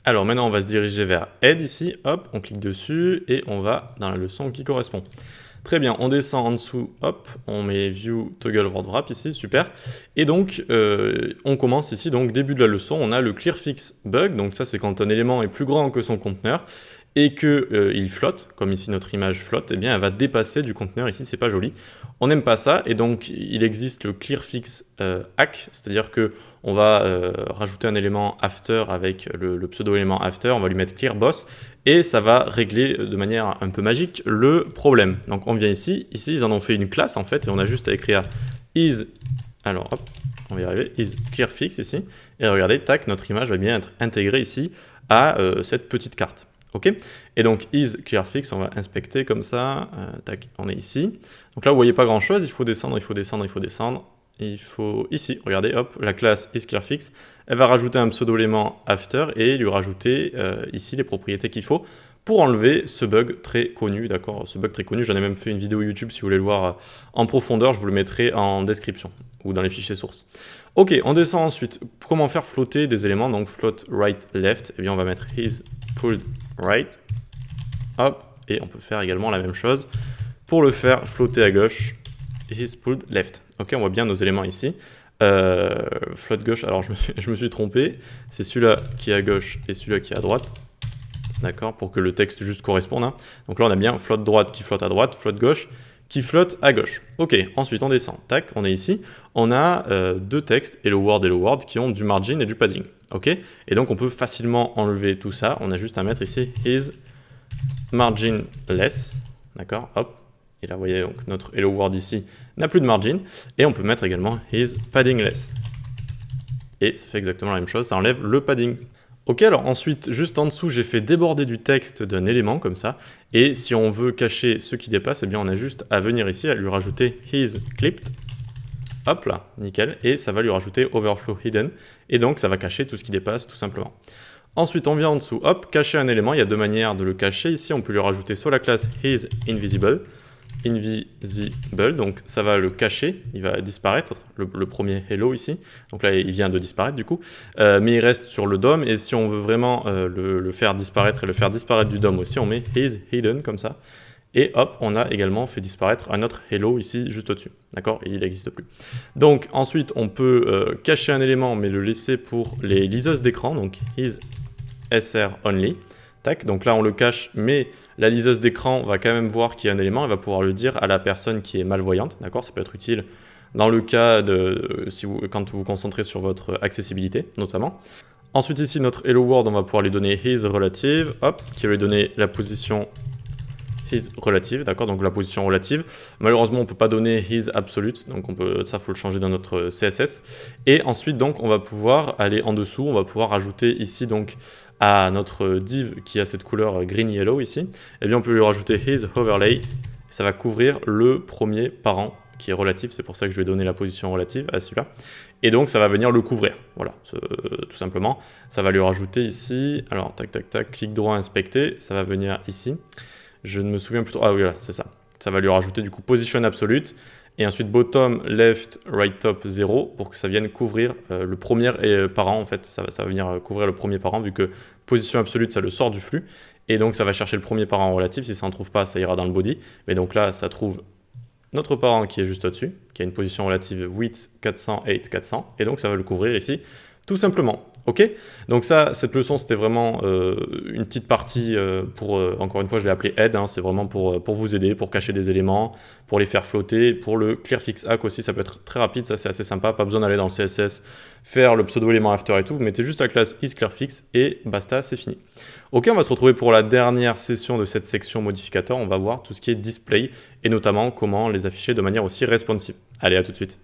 Alors maintenant, on va se diriger vers Aide ici, hop, on clique dessus et on va dans la leçon qui correspond. Très bien, on descend en dessous, hop, on met View Toggle Word Wrap ici, super. Et donc, on commence ici, donc début de la leçon, on a le ClearFix Bug, donc ça c'est quand un élément est plus grand que son conteneur et qu'il flotte, comme ici notre image flotte, eh bien elle va dépasser du conteneur, ici c'est pas joli. On n'aime pas ça, et donc il existe le ClearFix Hack, c'est-à-dire que on va rajouter un élément after avec le pseudo-élément after, on va lui mettre ClearBoss, et ça va régler de manière un peu magique le problème. Donc on vient ici ils en ont fait une classe en fait, et on a juste à écrire is, alors hop, on va y arriver, is ClearFix ici, et regardez, tac, notre image va bien être intégrée ici à cette petite carte. Ok, et donc is ClearFix, on va inspecter comme ça, tac, on est ici. Donc là vous voyez pas grand chose, il faut descendre, il faut descendre, il faut descendre. Il faut ici, regardez, hop, la classe isClearFix, elle va rajouter un pseudo-élément after et lui rajouter ici les propriétés qu'il faut pour enlever ce bug très connu, d'accord? Ce bug très connu, j'en ai même fait une vidéo YouTube si vous voulez le voir en profondeur, je vous le mettrai en description ou dans les fichiers sources. Ok, on descend ensuite. Comment faire flotter des éléments? Donc float right left, et bien on va mettre is pulled right, hop, et on peut faire également la même chose pour le faire flotter à gauche, is pulled left. Ok, on voit bien nos éléments ici. Float gauche, alors je me suis trompé, c'est celui-là qui est à gauche et celui-là qui est à droite. D'accord, pour que le texte juste corresponde. Hein. Donc là on a bien float droite qui flotte à droite, float gauche qui flotte à gauche. Ok, ensuite on descend, tac, on est ici. On a deux textes, hello world, qui ont du margin et du padding. Ok, et donc on peut facilement enlever tout ça. On a juste à mettre ici is margin less. D'accord, hop. Et là vous voyez donc notre hello world ici n'a plus de margin. Et on peut mettre également is padding less. Et ça fait exactement la même chose, ça enlève le padding. Ok, alors ensuite, juste en dessous, j'ai fait déborder du texte d'un élément comme ça. Et si on veut cacher ce qui dépasse, eh bien on a juste à venir ici, à lui rajouter is clipped. Hop là, nickel. Et ça va lui rajouter overflow hidden. Et donc ça va cacher tout ce qui dépasse, tout simplement. Ensuite, on vient en dessous, hop, cacher un élément. Il y a deux manières de le cacher. Ici, on peut lui rajouter soit la classe isInvisible, donc ça va le cacher, il va disparaître, le premier hello ici, donc là il vient de disparaître du coup, mais il reste sur le DOM, et si on veut vraiment le faire disparaître et le faire disparaître du DOM aussi, on met isHidden comme ça, et hop, on a également fait disparaître un autre hello ici juste au-dessus, d'accord, et il n'existe plus. Donc ensuite on peut cacher un élément mais le laisser pour les liseuses d'écran, donc isSROnly. Tac, donc là on le cache, mais la liseuse d'écran va quand même voir qu'il y a un élément, elle va pouvoir le dire à la personne qui est malvoyante, d'accord? Ça peut être utile dans le cas de quand vous vous concentrez sur votre accessibilité, notamment. Ensuite ici, notre hello world, on va pouvoir lui donner his relative, hop, qui va lui donner la position his relative, d'accord? Donc la position relative. Malheureusement, on ne peut pas donner his absolute, donc ça, faut le changer dans notre CSS. Et ensuite, donc, on va pouvoir aller en dessous, on va pouvoir ajouter ici, donc, à notre div qui a cette couleur green yellow ici, eh bien on peut lui rajouter his overlay, ça va couvrir le premier parent qui est relatif, c'est pour ça que je lui ai donné la position relative à celui-là, et donc ça va venir le couvrir, voilà, tout simplement. Ça va lui rajouter ici, alors tac tac tac, clic droit inspecter, ça va venir ici, je ne me souviens plus trop, ah oui voilà, c'est ça, ça va lui rajouter du coup position absolute, et ensuite bottom, left, right top 0 pour que ça vienne couvrir le premier parent en fait, ça va venir couvrir le premier parent vu que position absolue ça le sort du flux et donc ça va chercher le premier parent relatif, si ça n'en trouve pas ça ira dans le body, mais donc là ça trouve notre parent qui est juste au-dessus, qui a une position relative width 400, 8, 400 et donc ça va le couvrir ici tout simplement. Ok, donc ça, cette leçon, c'était vraiment une petite partie pour, encore une fois, je l'ai appelé aide, hein, c'est vraiment pour vous aider, pour cacher des éléments, pour les faire flotter, pour le ClearFix Hack aussi, ça peut être très rapide, ça c'est assez sympa, pas besoin d'aller dans le CSS, faire le pseudo-élément after et tout, vous mettez juste la classe isClearFix et basta, c'est fini. Ok, on va se retrouver pour la dernière session de cette section modificateur, on va voir tout ce qui est display, et notamment comment les afficher de manière aussi responsive. Allez, à tout de suite.